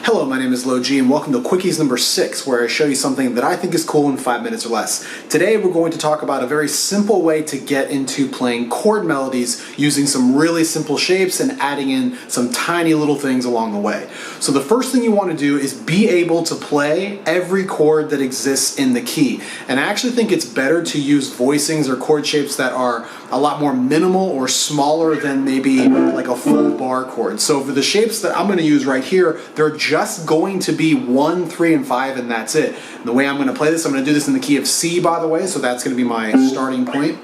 Hello, my name is LoG and welcome to Quickies number 6, where I show you something that I think is cool in 5 minutes or less. Today we're going to talk about a very simple way to get into playing chord melodies using some really simple shapes and adding in some tiny little things along the way. So the first thing you want to do is be able to play every chord that exists in the key. And I actually think it's better to use voicings or chord shapes that are a lot more minimal or smaller than maybe like a full bar chord. So for the shapes that I'm going to use right here, they're just going to be 1, 3, and 5, and that's it. And the way I'm going to play this, I'm going to do this in the key of C, by the way, so that's going to be my starting point.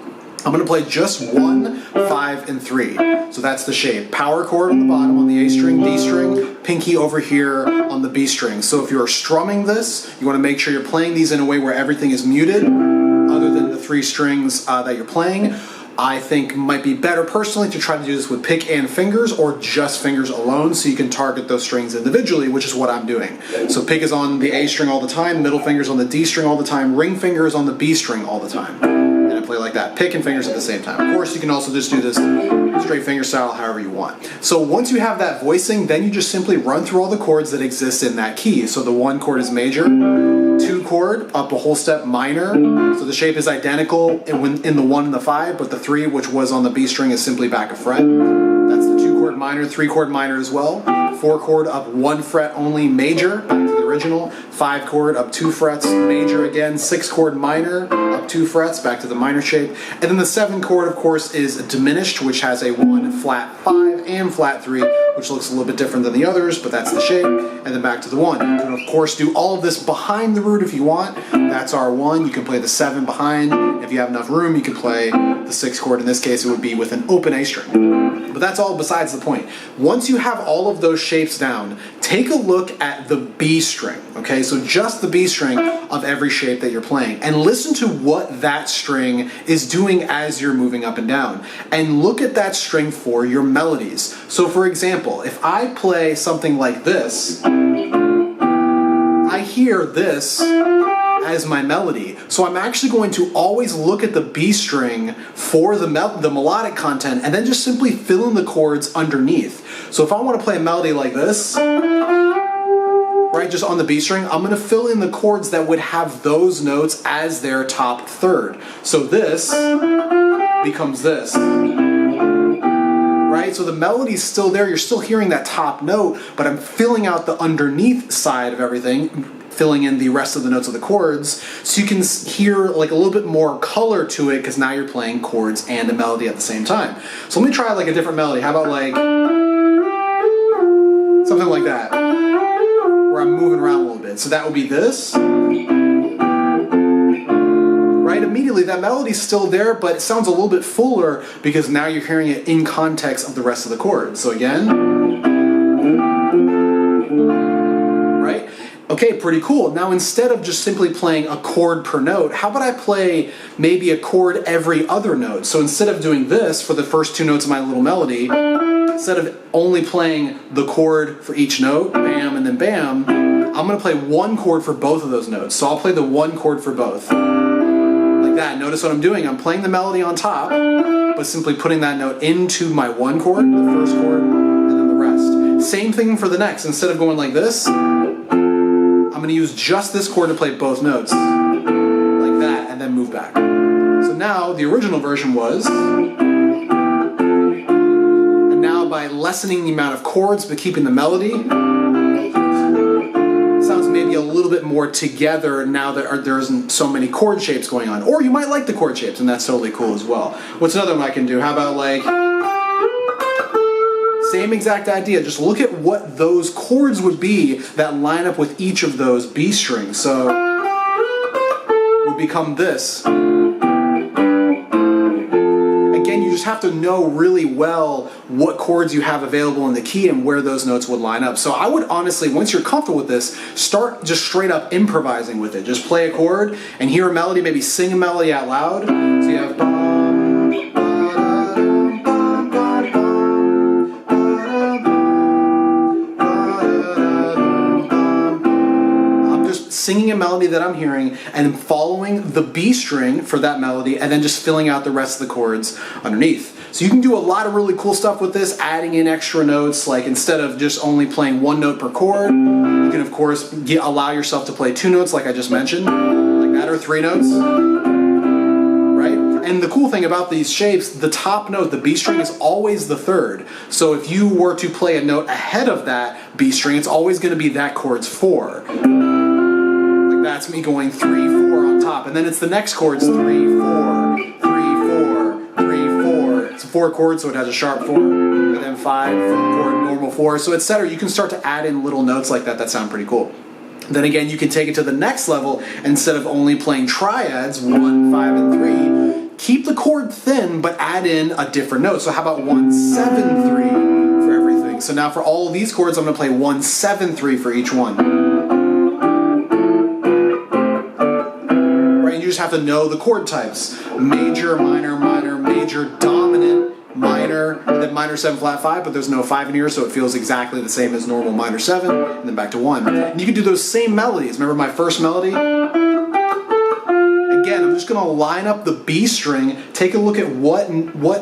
I'm going to play just 1, 5, and 3. So that's the shape. Power chord on the bottom on the A string, D string, pinky over here on the B string. So if you're strumming this, you want to make sure you're playing these in a way where everything is muted, other than the 3 strings that you're playing. I think might be better personally to try to do this with pick and fingers or just fingers alone, so you can target those strings individually, which is what I'm doing. So pick is on the A string all the time, middle finger's on the D string all the time, ring finger is on the B string all the time. And I play like that, pick and fingers at the same time. Of course, you can also just do this straight finger style, however you want. So once you have that voicing, then you just simply run through all the chords that exist in that key. So the 1 chord is major, 2 chord, up a whole step, minor. So the shape is identical in the 1 and the 5, but the 3, which was on the B string, is simply back a fret. That's the 2 chord minor, 3 chord minor as well. 4 chord up 1 fret only, major, back to the original. 5 chord up 2 frets, major again. 6 chord minor, up 2 frets, back to the minor shape. And then the 7 chord, of course, is diminished, which has a 1 flat 5 and flat 3, which looks a little bit different than the others, but that's the shape. And then back to the 1. You can, of course, do all of this behind the root if you want. That's our 1. You can play the 7 behind. If you have enough room, you can play the 6 chord. In this case, it would be with an open A string. But that's all besides the point. Once you have all of those shapes down, take a look at the B string, okay? So just the B string of every shape that you're playing, and listen to what that string is doing as you're moving up and down. And look at that string for your melodies. So for example, if I play something like this, I hear this as my melody. So I'm actually going to always look at the B string for the melodic content and then just simply fill in the chords underneath. So if I want to play a melody like this, right, just on the B string, I'm going to fill in the chords that would have those notes as their top third. So this becomes this. Right? So the melody's still there, you're still hearing that top note, but I'm filling out the underneath side of everything, filling in the rest of the notes of the chords, so you can hear like a little bit more color to it, because now you're playing chords and a melody at the same time. So let me try like a different melody. How about like something like that, where I'm moving around a little bit. So that would be this. Right? Immediately that melody's still there, but it sounds a little bit fuller because now you're hearing it in context of the rest of the chords. So again, right? Okay, pretty cool. Now instead of just simply playing a chord per note, how about I play maybe a chord every other note? So instead of doing this for the first 2 notes of my little melody, instead of only playing the chord for each note, bam and then bam, I'm going to play 1 chord for both of those notes. So I'll play the 1 chord for both. Like that. Notice what I'm doing. I'm playing the melody on top, but simply putting that note into my 1 chord, the first chord, and then the rest. Same thing for the next. Instead of going like this, I'm going to use just this chord to play both notes, like that, and then move back. So now the original version was, and now by lessening the amount of chords but keeping the melody, sounds maybe a little bit more together now that there isn't so many chord shapes going on. Or you might like the chord shapes, and that's totally cool as well. What's another one I can do? How about like, same exact idea, just look at what those chords would be that line up with each of those B strings. So would become this. Again, you just have to know really well what chords you have available in the key and where those notes would line up. So I would honestly, once you're comfortable with this, start just straight up improvising with it. Just play a chord and hear a melody, maybe sing a melody out loud. So you have singing a melody that I'm hearing and following the B string for that melody and then just filling out the rest of the chords underneath. So you can do a lot of really cool stuff with this, adding in extra notes, like instead of just only playing one note per chord, you can of course allow yourself to play 2 notes like I just mentioned, like that, or 3 notes, right? And the cool thing about these shapes, the top note, the B string, is always the 3rd. So if you were to play a note ahead of that B string, it's always going to be that chord's 4. Like that's me going 3, 4 on top, and then it's the next chord's 3, 4, 3, 4, 3, 4. It's 4 chords, so it has a sharp 4, and then 5 chord, normal 4, so etc. You can start to add in little notes like that sound pretty cool. Then again, you can take it to the next level. Instead of only playing triads, 1, 5, and 3, keep the chord thin, but add in a different note. So how about 1, 7, 3 for everything? So now for all of these chords, I'm going to play 1, 7, 3 for each one. Right, and you just have to know the chord types. Major, minor, minor, major, dominant, minor, and then minor 7 flat 5, but there's no 5 in here, so it feels exactly the same as normal minor 7, and then back to 1. And you can do those same melodies. Remember my first melody? Again, I'm just going to line up the B string, take a look at what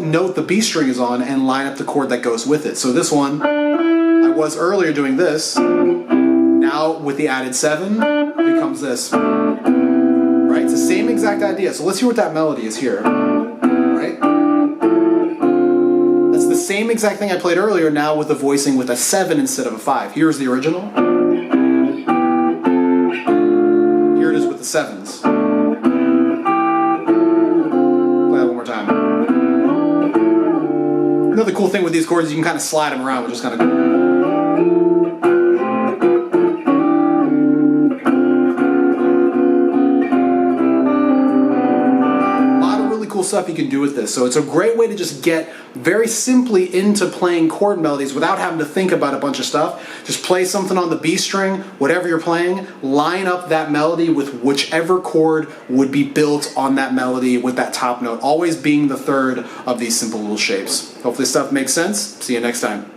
note the B string is on, and line up the chord that goes with it. So this one, I was earlier doing this, now with the added 7, it becomes this. Right? It's the same exact idea. So let's hear what that melody is here. Right? The same exact thing I played earlier, now with the voicing with a 7 instead of a 5. Here's the original. Here it is with the 7s. Play that one more time. Another cool thing with these chords is you can kind of slide them around, which is kind of cool. Stuff you can do with this. So it's a great way to just get very simply into playing chord melodies without having to think about a bunch of stuff. Just play something on the B string, whatever you're playing, line up that melody with whichever chord would be built on that melody with that top note, always being the 3rd of these simple little shapes. Hopefully this stuff makes sense. See you next time.